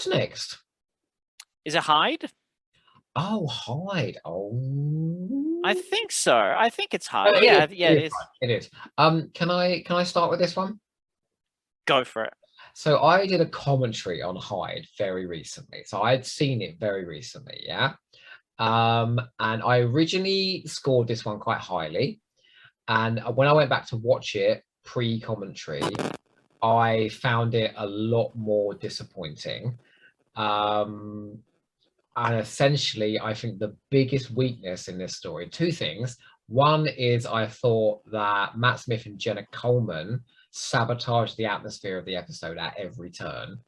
What's next? Is it Hyde? Oh, Hyde. Oh, I think so. I think it's oh, Hyde. Yeah, yeah, it it is. is. It is. Can I start with this one? Go for it. So I did a commentary on Hyde very recently. So I'd seen it very recently, yeah. And I originally scored this one quite highly. And when I went back to watch it pre-commentary, I found it a lot more disappointing. Um, and essentially, I think the biggest weakness in this story, two things. One is I thought that Matt Smith and Jenna Coleman sabotaged the atmosphere of the episode at every turn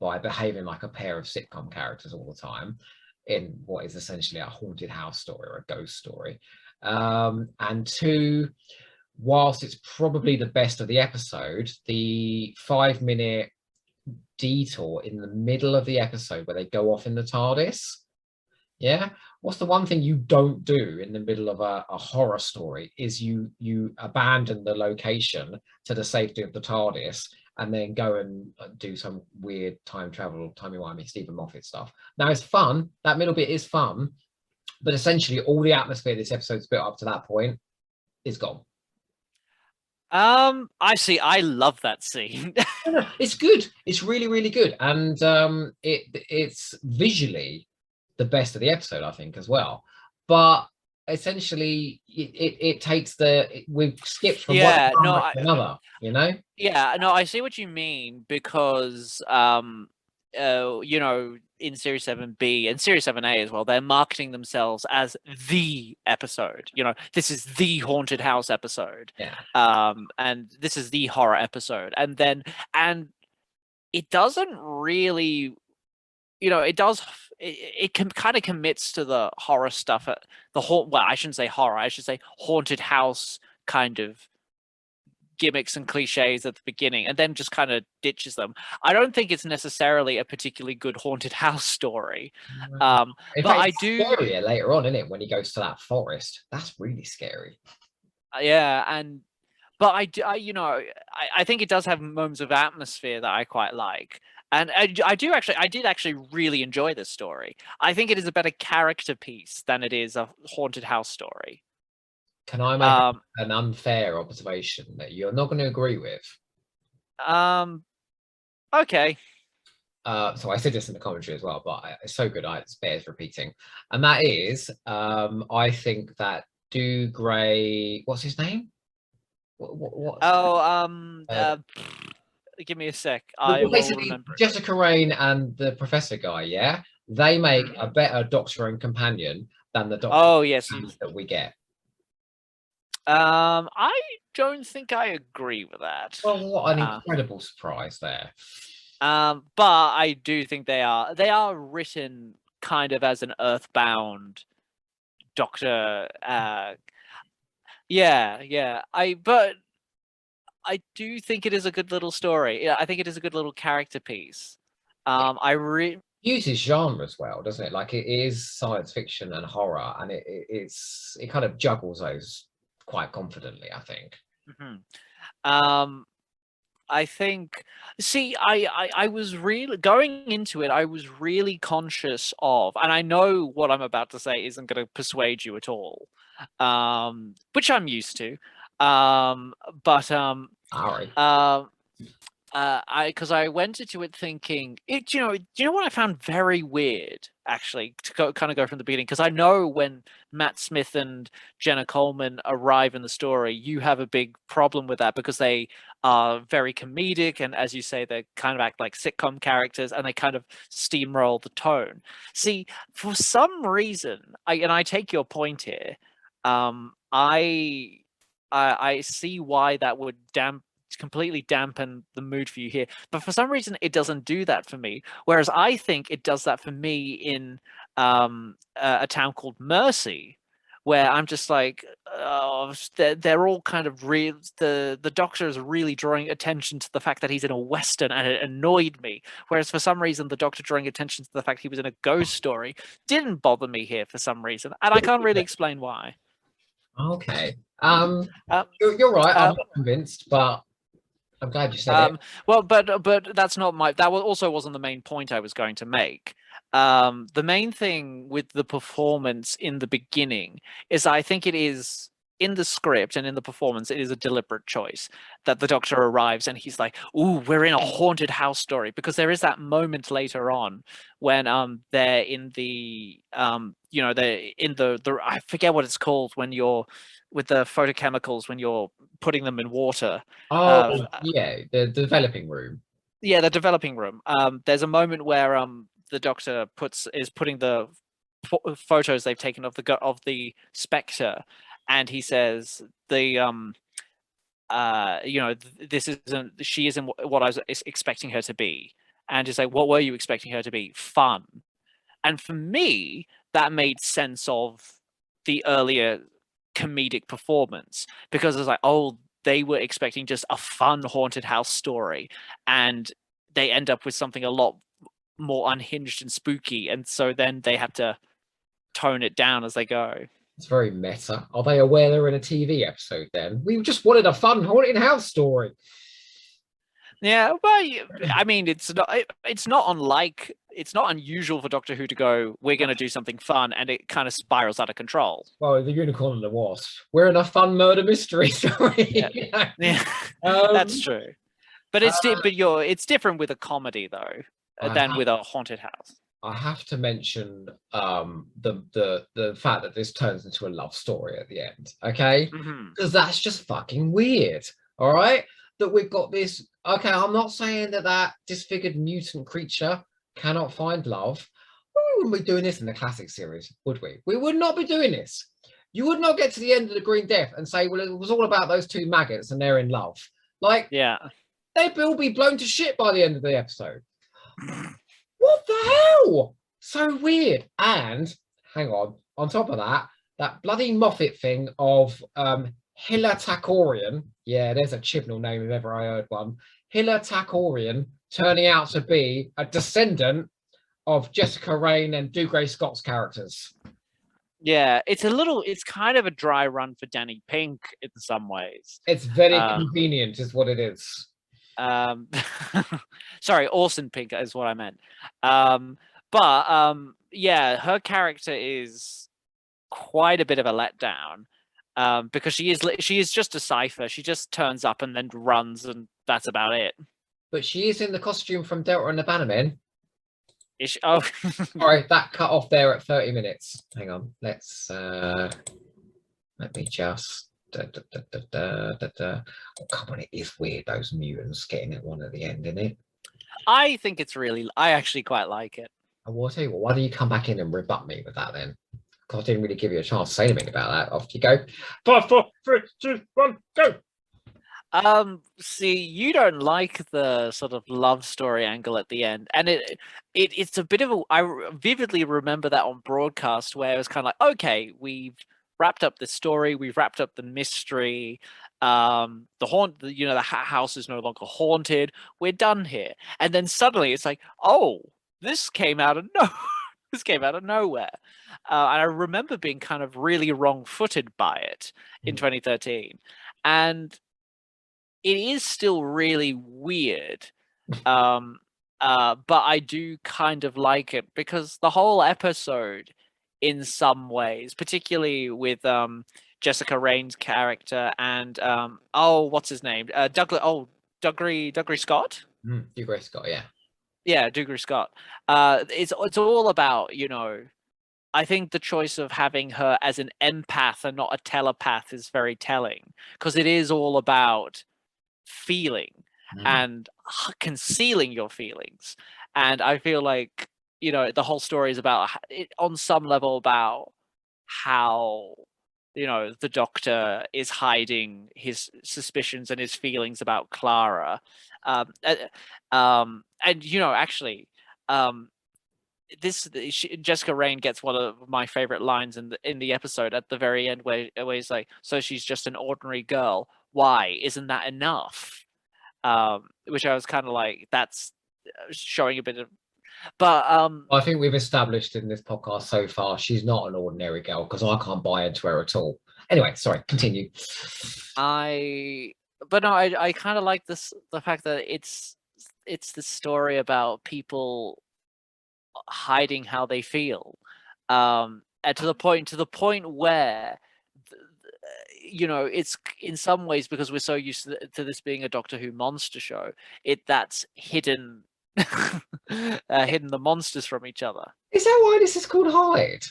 by behaving like a pair of sitcom characters all the time in what is essentially a haunted house story or a ghost story. And two, whilst it's probably the best of the episode, the 5 minute detour in the middle of the episode where they go off in the TARDIS. Yeah. What's the one thing you don't do in the middle of a horror story is you abandon the location to the safety of the TARDIS and then go and do some weird time travel, timey-wimey, Stephen Moffat stuff. Now it's fun. That middle bit is fun, but essentially all the atmosphere this episode's built up to that point is gone. I see. I love that scene. No, it's good. It's really, really good, and it's visually the best of the episode, I think, as well. But essentially, it takes we've skipped from one to another, you know. Yeah, no, I see what you mean because you know, in Series 7B and Series 7A as well, they're marketing themselves as the episode. You know, this is the haunted house episode. Yeah. And this is the horror episode. And it doesn't really, you know, it can kind of commits to the horror stuff at well, I shouldn't say horror, I should say haunted house kind of gimmicks and cliches at the beginning and then just kind of ditches them. I don't think it's necessarily a particularly good haunted house story. In But fact, I it's do scarier later on, isn't it, when he goes to that forest? That's really scary. Yeah, but you know, I think it does have moments of atmosphere that I quite like. And I did actually really enjoy this story. I think it is a better character piece than it is a haunted house story. Can I make an unfair observation that you're not going to agree with? Okay. So I said this in the commentary as well, but it's so good, it bears repeating. And that is, I think that Gray, what's his name? Give me a sec. I will remember. Jessica Raine and the Professor guy, yeah? They make a better Doctor and companion than the Doctor that we get. I don't think I agree with that. Well, what an incredible surprise there. But I do think they are written kind of as an earthbound Doctor. But I do think it is a good little story. Yeah, I think it is a good little character piece. Uses genre as well, doesn't it? Like it is science fiction and horror, and it kind of juggles those quite confidently, I think. I think, see, I was really going into it. I was really conscious of, and I know what I'm about to say isn't going to persuade you at all, which I'm used to. Because I went into it thinking it. Do you know what I found very weird, actually, to kind of go from the beginning, because I know when Matt Smith and Jenna Coleman arrive in the story, you have a big problem with that because they are very comedic, and as you say, they kind of act like sitcom characters, and they kind of steamroll the tone. See, for some reason, I take your point here. I see why that would completely dampen the mood for you here, but for some reason it doesn't do that for me, whereas I think it does that for me in a town called Mercy, where I'm just like, they're all kind of real. The Doctor is really drawing attention to the fact that he's in a Western, and it annoyed me, whereas for some reason the Doctor drawing attention to the fact he was in a ghost story didn't bother me here for some reason, and I can't really explain why. Okay. You're right. I'm not convinced, but I'm glad you said it. Well, but that's not my. That also wasn't the main point I was going to make. The main thing with the performance in the beginning is I think it is in the script and in the performance, it is a deliberate choice that the Doctor arrives and he's like, "Ooh, we're in a haunted house story," because there is that moment later on when they're in the they're in the I forget what it's called when you're with the photochemicals when you're putting them in water. Oh, yeah, the developing room. Yeah, the developing room. There's a moment where the Doctor is putting the photos they've taken of the Spectre, and he says this isn't she isn't what I was expecting her to be, and he's like, what were you expecting her to be? Fun. And for me, that made sense of the earlier comedic performance because it's like, oh, they were expecting just a fun haunted house story, and they end up with something a lot more unhinged and spooky, and so then they have to tone it down as they go. It's very meta. Are they aware they're in a TV episode then? We just wanted a fun haunted house story. Yeah, well, I mean, it's not unusual for Doctor Who to go, we're going to do something fun, and it kind of spirals out of control. Well, the Unicorn and the Wasp. We're in a fun murder mystery story. Yeah, yeah. That's true. But it's different with a comedy though than with a haunted house. I have to mention the fact that this turns into a love story at the end, okay? Because that's just fucking weird. All right, that we've got this. Okay, I'm not saying that disfigured mutant creature cannot find love. We wouldn't be doing this in the classic series, would we? We would not be doing this. You would not get to the end of the Green Death and say, well, it was all about those two maggots and they're in love. Like, yeah, they'd all be blown to shit by the end of the episode. What the hell? So weird. And hang on top of that bloody Moffat thing of Hilla Takorian. Yeah, there's a Chibnall name if ever I heard one. Hilla Takorian turning out to be a descendant of Jessica Raine and Dougray Scott's characters. Yeah, it's kind of a dry run for Danny Pink in some ways. It's very convenient is what it is. Sorry, Orson Pink is what I meant. Yeah, her character is quite a bit of a letdown because she is just a cipher. She just turns up and then runs, and that's about it. But she is in the costume from Delta and the Bannermen. Is she? Oh, sorry, that cut off there at 30 minutes. Hang on, let's let me just. Oh, come on, it is weird those mutants getting at one at the end, isn't it? I think it's really. I actually quite like it. I will tell you what. Why don't you come back in and rebut me with that then? Because I didn't really give you a chance to say anything about that. Off you go. 5, 4, 3, 2, 1, go. See, you don't like the sort of love story angle at the end, and it's a bit of a. I vividly remember that on broadcast where it was kind of like, okay, we've wrapped up the story, we've wrapped up the mystery. The house is no longer haunted. We're done here, and then suddenly it's like, oh, this came out of nowhere. And I remember being kind of really wrong-footed by it in 2013, and it is still really weird. But I do kind of like it because the whole episode, in some ways, particularly with Jessica Raine's character and what's his name? Dougray Scott? Dougray Scott, yeah. Yeah, Dougray Scott. It's all about, I think the choice of having her as an empath and not a telepath is very telling because it is all about feeling and concealing your feelings. And I feel like, the whole story is about it on some level about how, the Doctor is hiding his suspicions and his feelings about Clara. Jessica Raine gets one of my favorite lines in the episode at the very end where he's like, so she's just an ordinary girl. Why? Isn't that enough? Which I was kind of like, that's showing a bit of. But I think we've established in this podcast so far she's not an ordinary girl because I can't buy into her at all. Anyway, sorry, continue. but no, I kind of like the fact that it's the story about people hiding how they feel, and to the point where it's in some ways, because we're so used to this being a Doctor Who monster show, that's hidden hidden the monsters from each other. Is that why this is called Hide?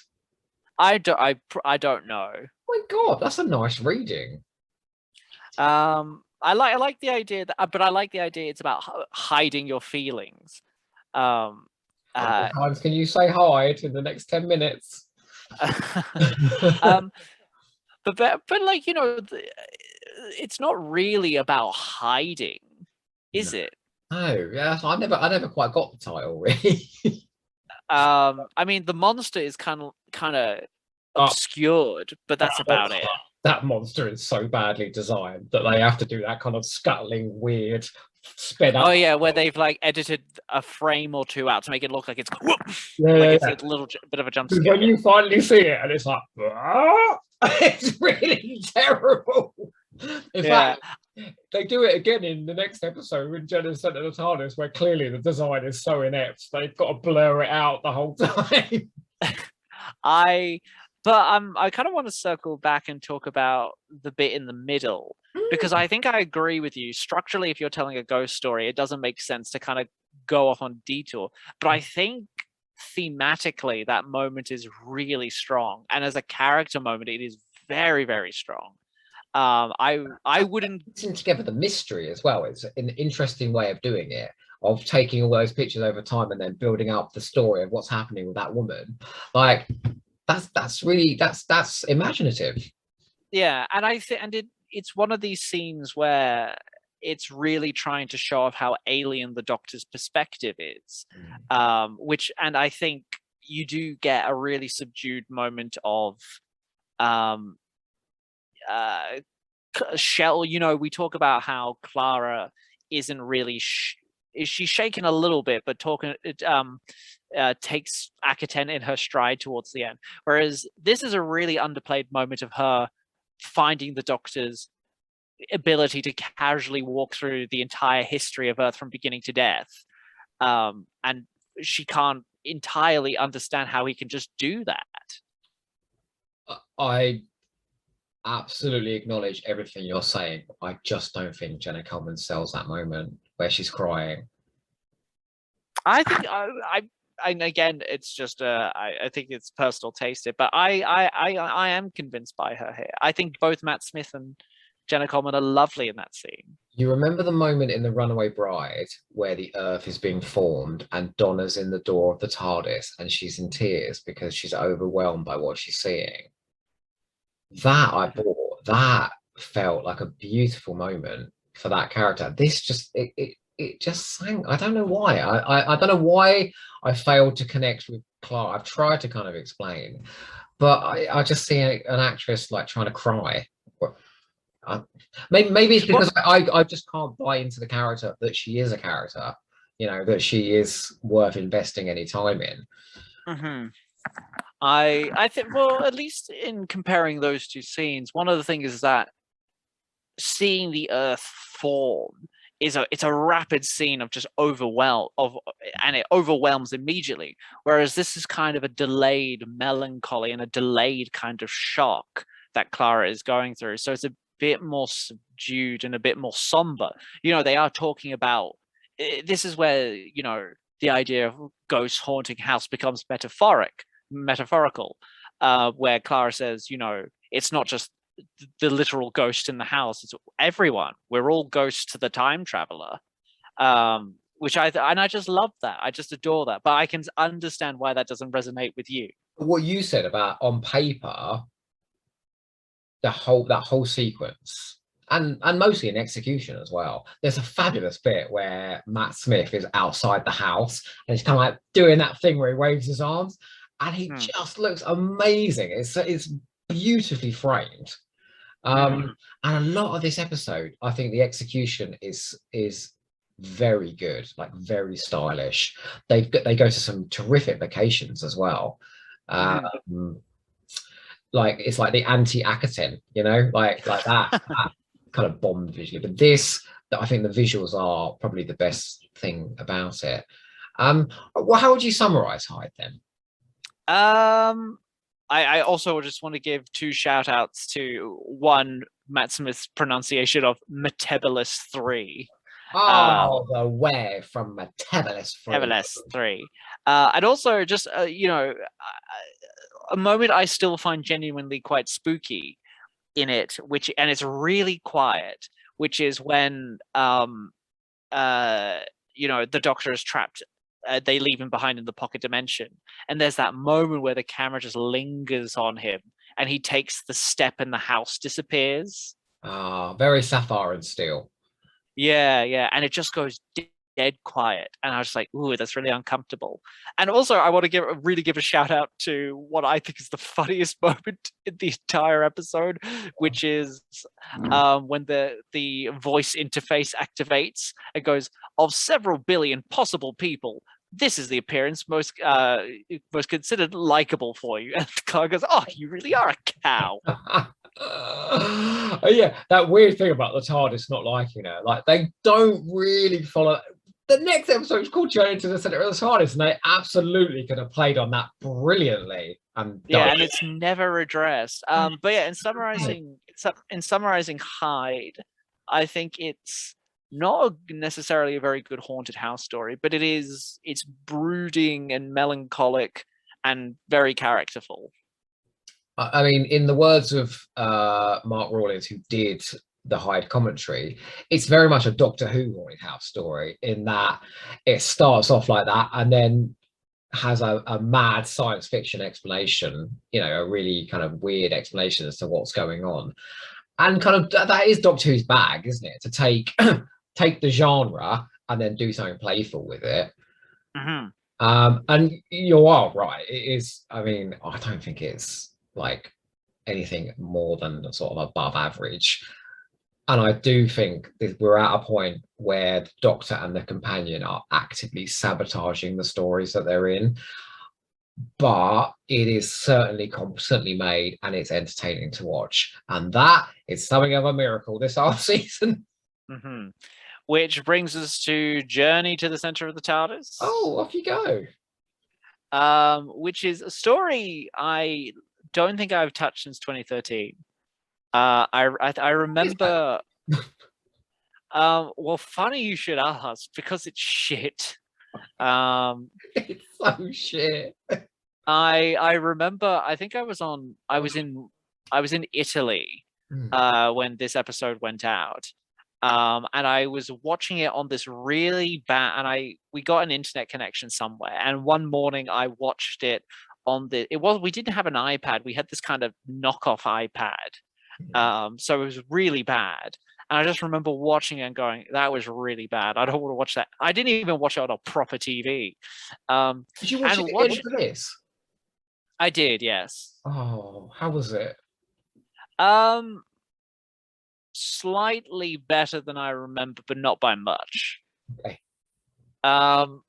I don't know. Oh my God, that's a nice reading. I like the idea but I like the idea it's about hiding your feelings. How many times can you say hide in the next 10 minutes? But like, it's not really about hiding, is it? No, yeah, I never quite got the title really. I mean, the monster is kind of obscured, but that's about it. That monster is so badly designed that they have to do that kind of scuttling, weird, sped up. Oh yeah, where they've like edited a frame or two out to make it look like it's a little bit of a jump scare. When you finally see it, and it's like, it's really terrible. In fact, they do it again in the next episode when Jenna's sent to the TARDIS, where clearly the design is so inept they've got to blur it out the whole time. I kind of want to circle back and talk about the bit in the middle, because I think I agree with you. Structurally, if you're telling a ghost story, it doesn't make sense to kind of go off on detour. But I think thematically, that moment is really strong. And as a character moment, it is very, very strong. I wouldn't putting together the mystery as well. It's an interesting way of doing it, of taking all those pictures over time and then building up the story of what's happening with that woman. Like that's imaginative. Yeah, and I think it's one of these scenes where it's really trying to show off how alien the Doctor's perspective is, which, and I think you do get a really subdued moment of Shell. We talk about how Clara isn't really she's shaken a little bit, but takes Akaten in her stride towards the end, whereas this is a really underplayed moment of her finding the Doctor's ability to casually walk through the entire history of Earth from beginning to death, and she can't entirely understand how he can just do that. I absolutely acknowledge everything you're saying. I just don't think Jenna Coleman sells that moment where she's crying. I think and again, it's just I think it's personal taste here, but I am convinced by her here. I think both Matt Smith and Jenna Coleman are lovely in that scene. You remember the moment in The Runaway Bride where the Earth is being formed and Donna's in the door of the TARDIS and she's in tears because she's overwhelmed by what she's seeing? That felt like a beautiful moment for that character. This just it just sang. I don't know why. I don't know why I failed to connect with Clark. I've tried to kind of explain, but I just see an actress like trying to cry. Maybe it's because I just can't buy into the character that she is a character, that she is worth investing any time in. I think, well, at least in comparing those two scenes, one of the things is that seeing the Earth form it's a rapid scene of just and it overwhelms immediately, whereas this is kind of a delayed melancholy and a delayed kind of shock that Clara is going through. So it's a bit more subdued and a bit more somber. They are talking about, this is where the idea of ghosts haunting house becomes metaphorical, where Clara says, it's not just the literal ghost in the house, it's everyone. We're all ghosts to the time traveler, which I just love that. I just adore that, but I can understand why that doesn't resonate with you. What you said about on paper, that whole sequence, and mostly in execution as well. There's a fabulous bit where Matt Smith is outside the house and he's kind of like doing that thing where he waves his arms, and he just looks amazing. It's beautifully framed. And a lot of this episode, I think the execution is very good, like very stylish. They go to some terrific locations as well. Like it's like the anti-Akaten, like that. kind of bombed visually. But this, I think the visuals are probably the best thing about it. Well, how would you summarize Hyde then? I also just want to give two shout outs to one, Matt Smith's pronunciation of Metabolus 3. Oh, the way from Metabolus 3. Metabolus 3. And also just, a moment I still find genuinely quite spooky in it, and it's really quiet, which is when, the Doctor is trapped. They leave him behind in the pocket dimension, and there's that moment where the camera just lingers on him, and he takes the step, and the house disappears. Very Sapphire and Steel. Yeah, and it just goes dead quiet, and I was like, "Ooh, that's really uncomfortable." And also, I want to really give a shout out to what I think is the funniest moment in the entire episode, which is when the voice interface activates. It goes, "Of several billion possible people, this is the appearance most considered likable for you." And the guy goes, "Oh, you really are a cow." Yeah, that weird thing about the TARDIS not liking her, like they don't really follow. The next episode is called Journey to the Center of the TARDIS, and they absolutely could have played on that brilliantly. And it's never addressed. But yeah, in summarizing Hyde, I think it's not necessarily a very good haunted house story, but it's brooding and melancholic and very characterful. I mean, in the words of Mark Rawlins, who did the Hyde commentary, it's very much a Doctor Who haunted house story in that it starts off like that and then has a mad science fiction explanation, a really kind of weird explanation as to what's going on. And kind of that is Doctor Who's bag, isn't it? To take the genre and then do something playful with it. Mm-hmm. And you are right. It is, I mean, I don't think it's like anything more than sort of above average. And I do think that we're at a point where the Doctor and the companion are actively sabotaging the stories that they're in. But it is certainly competently made and it's entertaining to watch. And that is something of a miracle this half season. Mm-hmm. Which brings us to Journey to the Center of the TARDIS. Oh, off you go. Which is a story I don't think I've touched since 2013. I remember. Well, funny you should ask because it's shit. It's so shit. I remember. I think I was in Italy when this episode went out. And I was watching it on this really bad, and we got an internet connection somewhere. And one morning I watched it on we didn't have an iPad. We had this kind of knockoff iPad. So it was really bad. And I just remember watching it and going, that was really bad. I don't want to watch that. I didn't even watch it on a proper TV. Did you watch it again for this? I did, yes. Oh, how was it? Slightly better than I remember, but not by much. Okay. One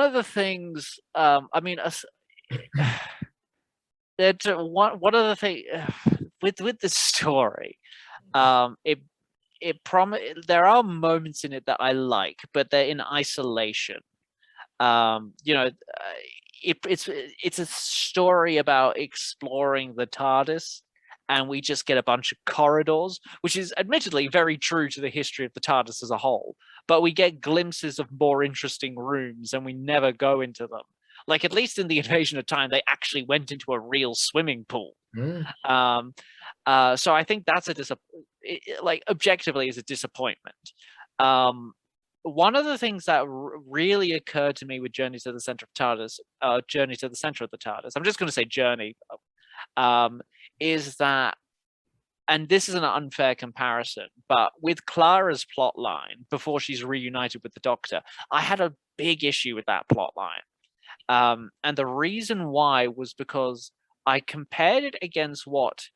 of the things, I mean, one of the things with the story, there are moments in it that I like, but they're in isolation. It's a story about exploring the TARDIS, and we just get a bunch of corridors, which is admittedly very true to the history of the TARDIS as a whole. But we get glimpses of more interesting rooms, and we never go into them. Like, at least in the Invasion of Time, they actually went into a real swimming pool. So I think that's objectively is a disappointment. One of the things that really occurred to me with Journey to the Center of TARDIS, Journey to the Center of the TARDIS, I'm just going to say Journey, is that, and this is an unfair comparison, but with Clara's plot line before she's reunited with the Doctor, I had a big issue with that plot line. And the reason why was because I compared it against what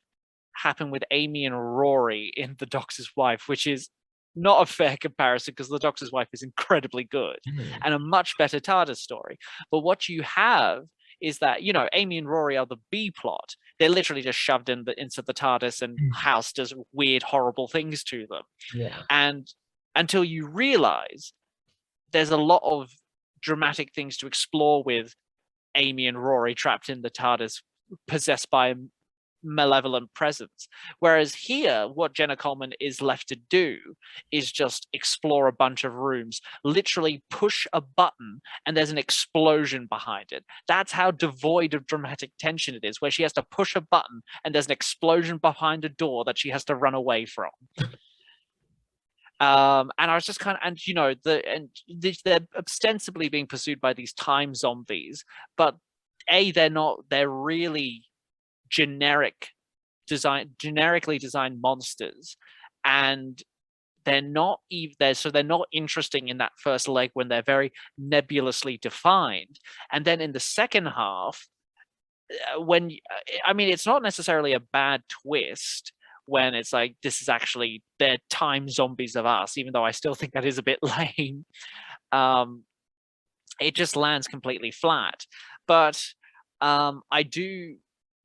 happened with Amy and Rory in The Doctor's Wife, which is not a fair comparison because The Doctor's Wife is incredibly good and a much better TARDIS story. But what you have is that, you know, Amy and Rory are the B plot. They're literally just shoved into the TARDIS, and House does weird, horrible things to them. Yeah. And until you realize there's a lot of dramatic things to explore with Amy and Rory trapped in the TARDIS, possessed by a malevolent presence. Whereas here, what Jenna Coleman is left to do is just explore a bunch of rooms, literally push a button, and there's an explosion behind it. That's how devoid of dramatic tension it is, where she has to push a button and there's an explosion behind a door that she has to run away from. And I was just kind of, and you know, they're ostensibly being pursued by these time zombies, but they're really generically designed monsters, and they're not interesting in that first leg when they're very nebulously defined. And then in the second half, it's not necessarily a bad twist when it's like, this is actually, they're time zombies of us, even though I still think that is a bit lame. It just lands completely flat. But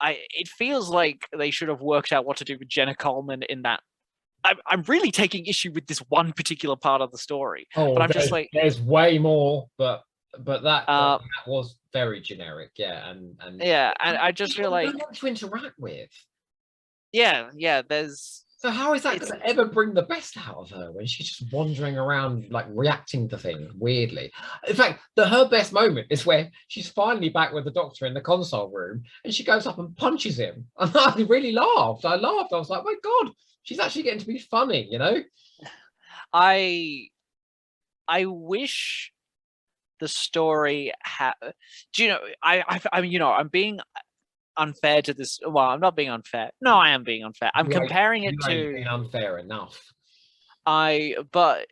it feels like they should have worked out what to do with Jenna Coleman in that. I'm really taking issue with this one particular part of the story. Oh, but I'm just like, there's way more, but that was very generic, yeah, and I just feel like to interact with. Yeah, there's. So how is that going to ever bring the best out of her when she's just wandering around, like reacting to things weirdly? In fact, her best moment is where she's finally back with the Doctor in the console room, and she goes up and punches him. And I really laughed. I was like, my God, she's actually getting to be funny, you know? I wish the story had. Do you know? I'm being unfair to this. Well, I'm not being unfair. No, I am being unfair. I'm comparing it to being unfair enough. But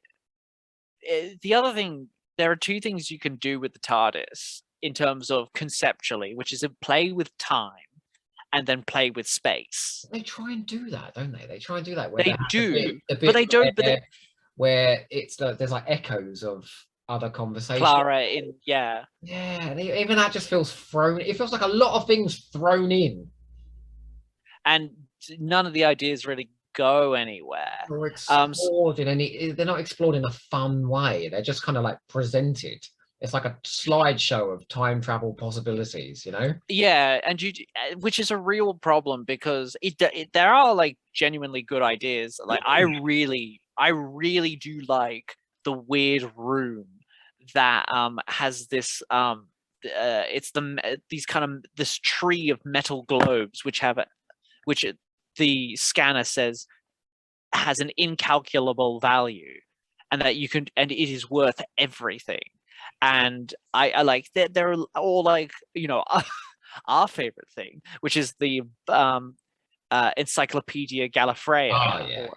the other thing, there are two things you can do with the TARDIS in terms of conceptually, which is play with time and then play with space. They try and do that, don't they? They try and do that. They do, but they don't. Where it's there's like echoes of other conversations. Clara even that just feels thrown. It feels like a lot of things thrown in, and none of the ideas really go anywhere or explored in any. They're not explored in a fun way. They're just kind of like presented. It's like a slideshow of time travel possibilities, you know? Yeah, and which is a real problem, because there are like genuinely good ideas. Like I really do like the weird room that has this this tree of metal globes which the scanner says has an incalculable value, and that it is worth everything. And I like that they're all like, you know, our favorite thing, which is the Encyclopedia Gallifreya,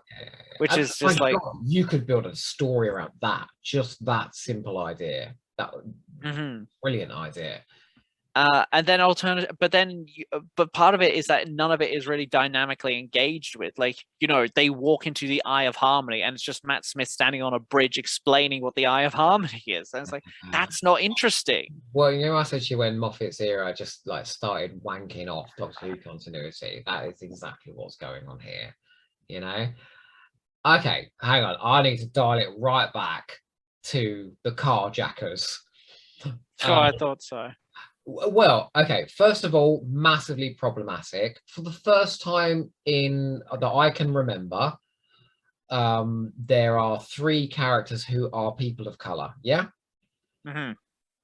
which is just like, you could build a story around that, just that simple idea. That brilliant idea. And then but part of it is that none of it is really dynamically engaged with. Like, you know, they walk into the Eye of Harmony and it's just Matt Smith standing on a bridge explaining what the Eye of Harmony is. And it's like, that's not interesting. Well, you know, I said to you when Moffat's era just like started wanking off Doctor Who continuity. That is exactly what's going on here, you know? Okay, hang on. I need to dial it right back to the carjackers. I thought so. Well, okay, first of all, massively problematic. For the first time that I can remember, there are 3 characters who are people of color, yeah? And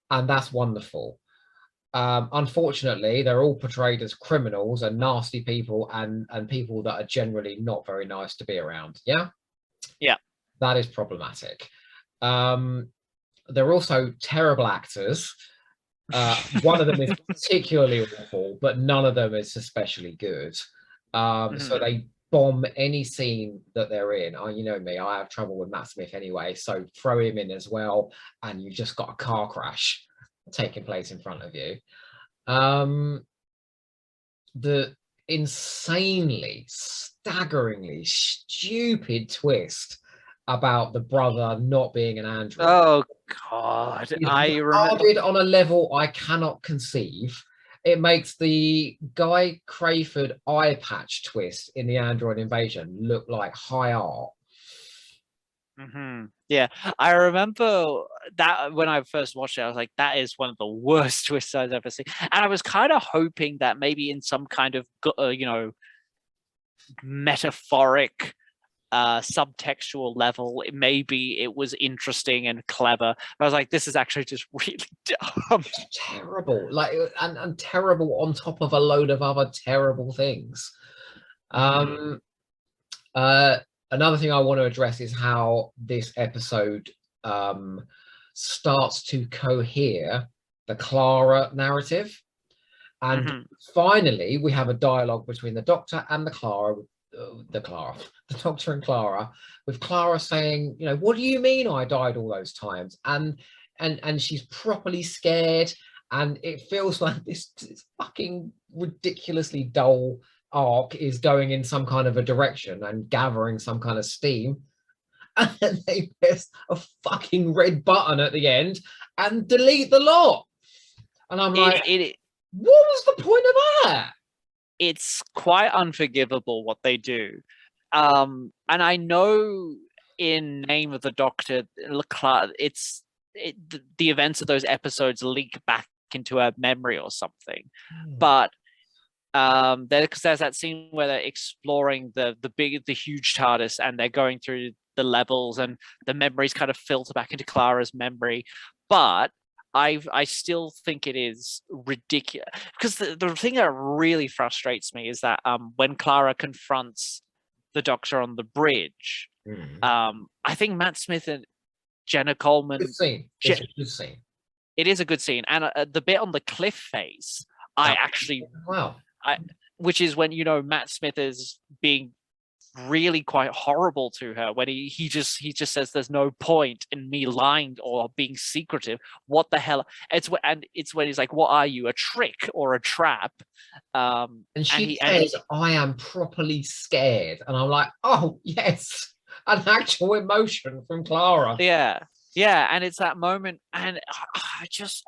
that's wonderful. Unfortunately, they're all portrayed as criminals and nasty people and people that are generally not very nice to be around, yeah? Yeah. That is problematic. They're also terrible actors. One of them is particularly awful, but none of them is especially good. So they bomb any scene that they're in. You know me, I have trouble with Matt Smith anyway, so throw him in as well, and you've just got a car crash taking place in front of you. The insanely, staggeringly stupid twist about the brother not being an android. Oh God, I remember on a level I cannot conceive. it makes the Guy Crayford eye patch twist in the Android Invasion look like high art. Yeah, I remember that when I first watched it, I was like, that is one of the worst twists I've ever seen. And I was kind of hoping that maybe in some kind of, metaphoric, subtextual level, maybe it was interesting and clever. But I was like, this is actually just really dumb. Terrible, like, and terrible on top of a load of other terrible things. Another thing I want to address is how this episode starts to cohere the Clara narrative. And finally, we have a dialogue between the Doctor and the Doctor and Clara, with Clara saying, what do you mean I died all those times? And she's properly scared, and it feels like this fucking ridiculously dull arc is going in some kind of a direction and gathering some kind of steam, and then they press a fucking red button at the end and delete the lot. And I'm like, what was the point of that? It's quite unforgivable what they do. And I know in Name of the Doctor, the events of those episodes leak back into her memory or something. But because there's that scene where they're exploring the huge TARDIS, and they're going through the levels, and the memories kind of filter back into Clara's memory. But I still think it is ridiculous, because the thing that really frustrates me is that when Clara confronts the Doctor on the bridge, I think Matt Smith and Jenna Coleman. Good scene. It's a good scene. It is a good scene, and the bit on the cliff face, which is when Matt Smith is being really quite horrible to her, when he just says there's no point in me lying or being secretive. What the hell? It's when he's like, what are you, a trick or a trap? And she says, I am properly scared, and I'm like, oh yes, an actual emotion from Clara. Yeah, and it's that moment, and I just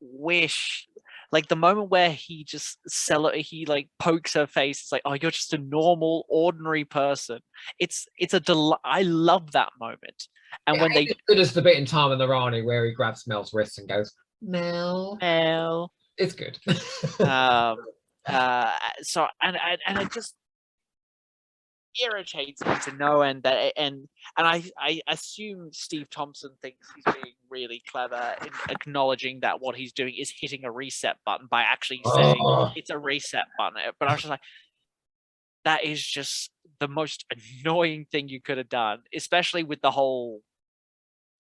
wish, like, the moment where he pokes her face. It's like, oh, you're just a normal, ordinary person. It's a delight. I love that moment. And when as good as the bit in Time and the Rani where he grabs Mel's wrist and goes, Mel. It's good. So it just irritates me to no end that, and I assume Steve Thompson thinks he's being really clever in acknowledging that what he's doing is hitting a reset button by actually saying it's a reset button. But I was just like, that is just the most annoying thing you could have done, especially with the whole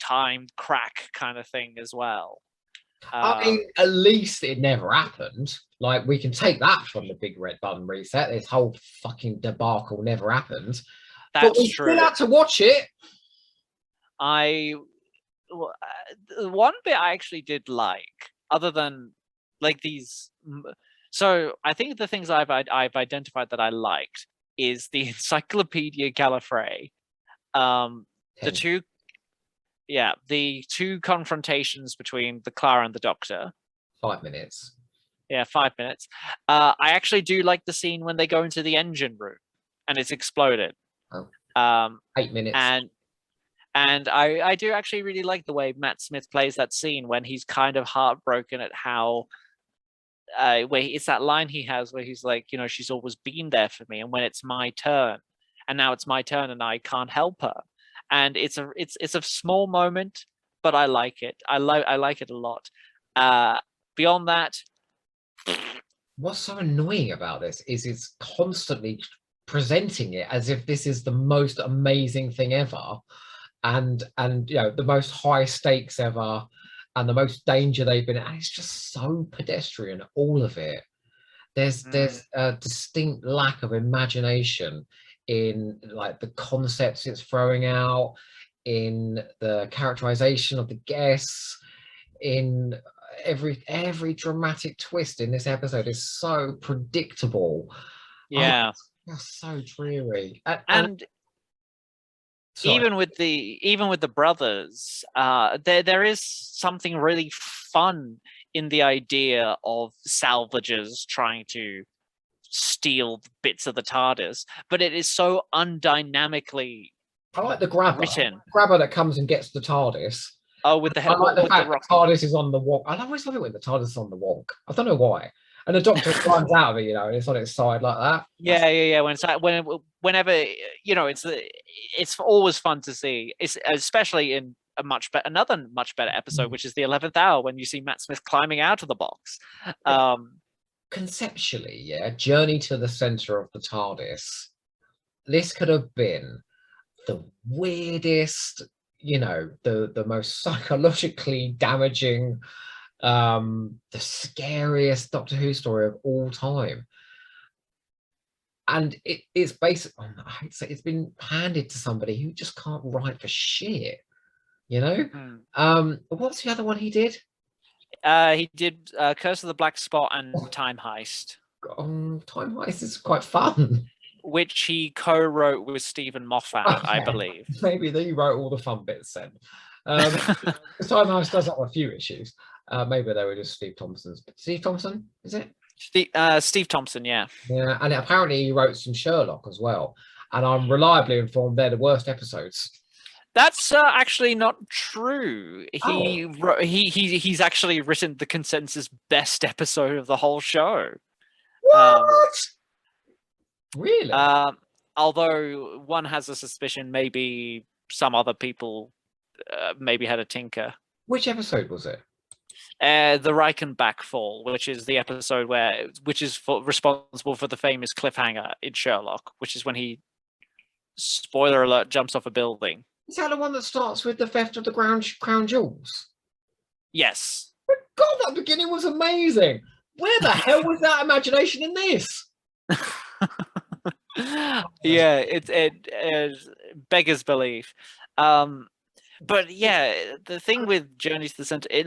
time crack kind of thing as well. I mean, at least it never happened. Like, we can take that from the big red button reset. This whole fucking debacle never happened. That's but we true. still had to watch it. One bit I actually did like, other than like these. So I think the things I've identified that I liked is the Encyclopedia Gallifrey, the two confrontations between the Clara and the Doctor. 5 minutes. Yeah, 5 minutes. I actually do like the scene when they go into the engine room and it's exploded. 8 minutes. And I do actually really like the way Matt Smith plays that scene when he's kind of heartbroken at how where it's that line he has where he's like, she's always been there for me, and when it's my turn, and now it's my turn and I can't help her. And it's a small moment, but I like it. I like it a lot. Beyond that, what's so annoying about this is it's constantly presenting it as if this is the most amazing thing ever, and the most high stakes ever, and the most danger they've been in. And it's just so pedestrian, all of it. There's a distinct lack of imagination in like the concepts it's throwing out, in the characterization of the guests, in every dramatic twist in this episode is so predictable. Yeah. That's so dreary. And even with the brothers, there is something really fun in the idea of salvagers trying to steal bits of the TARDIS, but it is so undynamically I like the grabber. written. Grabber that comes and gets the TARDIS. With the I like the fact rock. the TARDIS is on the walk. I always love it when the TARDIS is on the walk. I don't know why. And the Doctor climbs out of it, and it's on its side like that. Yeah. Whenever it's always fun to see. It's especially in another much better episode, which is the 11th hour, when you see Matt Smith climbing out of the box. Conceptually, yeah, Journey to the Center of the TARDIS. This could have been the weirdest, the most psychologically damaging, the scariest Doctor Who story of all time. And it's basically, I hate to say, it's been handed to somebody who just can't write for shit, What's the other one he did? He did Curse of the Black Spot and Time Heist. Time Heist is quite fun. Which he co-wrote with Stephen Moffat, I believe. Maybe he wrote all the fun bits then. Time Heist does have a few issues. Maybe they were just Steve Thompson's. Steve Thompson, is it? Steve Thompson, yeah. Yeah, and apparently he wrote some Sherlock as well. And I'm reliably informed they're the worst episodes. That's actually not true. He's actually written the consensus best episode of the whole show. What? Really? Although one has a suspicion maybe some other people maybe had a tinker. Which episode was it? The Reichenbach Fall, which is the episode which is responsible for the famous cliffhanger in Sherlock, which is when he, spoiler alert, jumps off a building. Is that the one that starts with the theft of the crown jewels? Yes. God, that beginning was amazing. Where the hell was that imagination in this? Yeah, it beggars belief. But yeah, the thing with Journey to the Center, it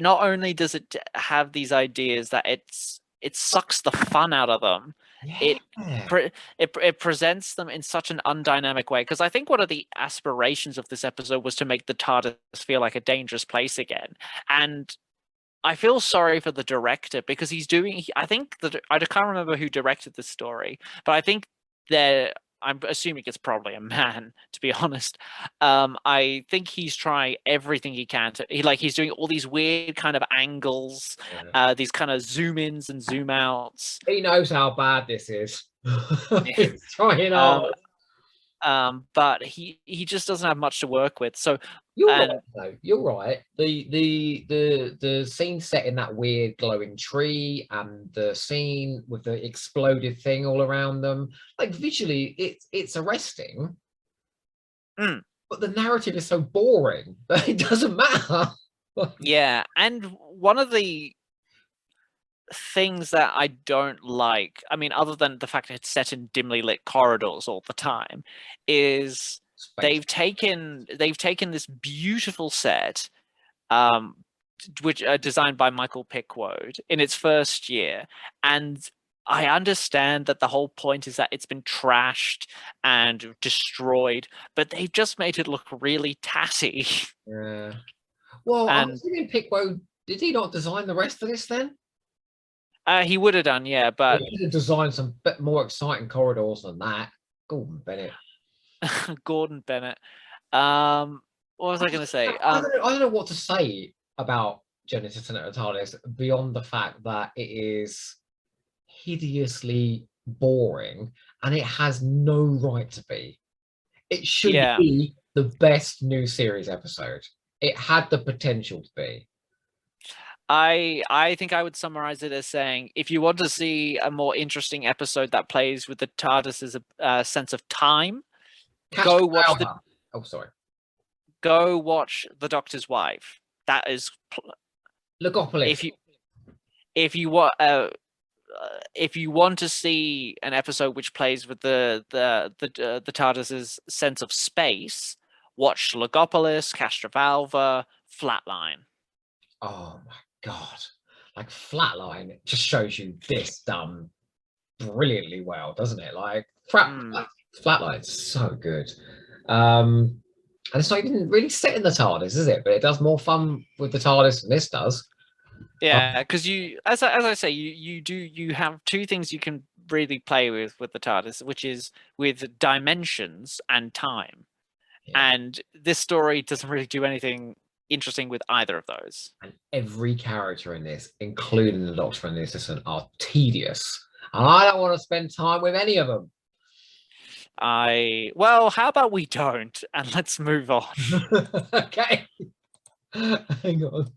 not only does it have these ideas that it sucks the fun out of them, yeah. It presents them in such an undynamic way, because I think one of the aspirations of this episode was to make the TARDIS feel like a dangerous place again. And I feel sorry for the director, because I can't remember who directed this story, but I think I'm assuming it's probably a man, to be honest. I think he's trying everything he can he's doing all these weird kind of angles, these kind of zoom ins and zoom outs. He knows how bad this is. He's trying hard. But he just doesn't have much to work with. So you're right. The scene set in that weird glowing tree, and the scene with the exploded thing all around them, like visually it's arresting. But the narrative is so boring that it doesn't matter. Yeah, and one of the things that I don't like, I mean, other than the fact that it's set in dimly lit corridors all the time, is they've taken this beautiful set, which designed by Michael Pickwoad in its first year, and I understand that the whole point is that it's been trashed and destroyed, but they've just made it look really tatty. Yeah. Well, I'm assuming Pickwoad, did he not design the rest of this then? He would have done, yeah, but he could have designed some bit more exciting corridors than that. Gordon Bennett. Gordon Bennett. What was I going to say? I don't know what to say about Journey to the Center of the TARDIS beyond the fact that it is hideously boring, and it has no right to be. It should be the best new series episode. It had the potential to be. I think I would summarize it as saying, if you want to see a more interesting episode that plays with the TARDIS's sense of time, go watch Go watch The Doctor's Wife. That is Logopolis. If you want to see an episode which plays with the TARDIS's sense of space, watch Logopolis, Castrovalva, Flatline. Oh my God, like Flatline just shows you this done brilliantly well, doesn't it? Like Flatline's so good. And it's not even really set in the TARDIS, is it? But it does more fun with the TARDIS than this does. Yeah, because you, as I say, you have two things you can really play with the TARDIS, which is with dimensions and time. Yeah. And this story doesn't really do anything interesting with either of those. And every character in this, including the Doctor and the Assistant, are tedious. And I don't want to spend time with any of them. Well, how about we don't, and let's move on. Okay. Hang on.